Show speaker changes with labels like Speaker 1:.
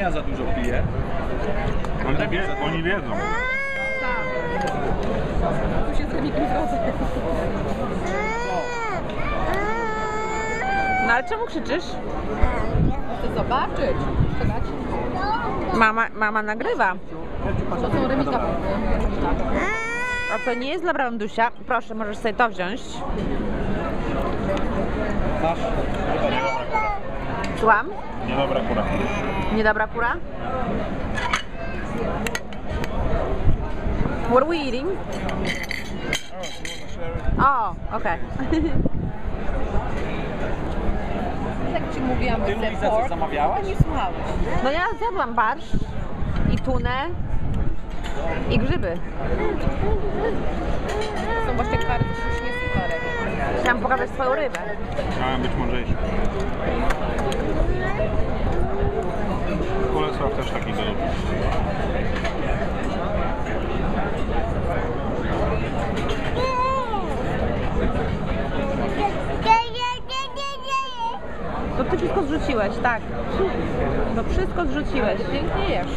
Speaker 1: ja za dużo piję.
Speaker 2: Oni wiedzą.
Speaker 3: Tak. Tu się z Remikiem zgodzę.
Speaker 4: No ale czemu krzyczysz?
Speaker 3: Chcę zobaczyć. Czekać.
Speaker 4: Mama nagrywa.
Speaker 3: To są Remika.
Speaker 4: A to nie jest dla Brandusia. Proszę, możesz sobie to wziąć.
Speaker 1: Masz?
Speaker 4: Słucham?
Speaker 2: Niedobra kura.
Speaker 4: Niedobra kura? What are we eating? O, okej.
Speaker 3: Jak ci mówiłam,
Speaker 1: Ty,
Speaker 3: że
Speaker 1: Luisa, coś
Speaker 3: pork,
Speaker 1: zamawiałaś?
Speaker 3: to nie słuchałeś.
Speaker 4: No ja zjadłam barszcz i tunę i grzyby.
Speaker 3: Są właśnie kary, to już nie są kary.
Speaker 4: Chciałam pokazać swoją rybę.
Speaker 2: Miałem być mądrzejszy. Kulesław też takiego lubi.
Speaker 4: To ty wszystko zrzuciłeś, tak. To wszystko zrzuciłeś.
Speaker 3: Pięknie jesz.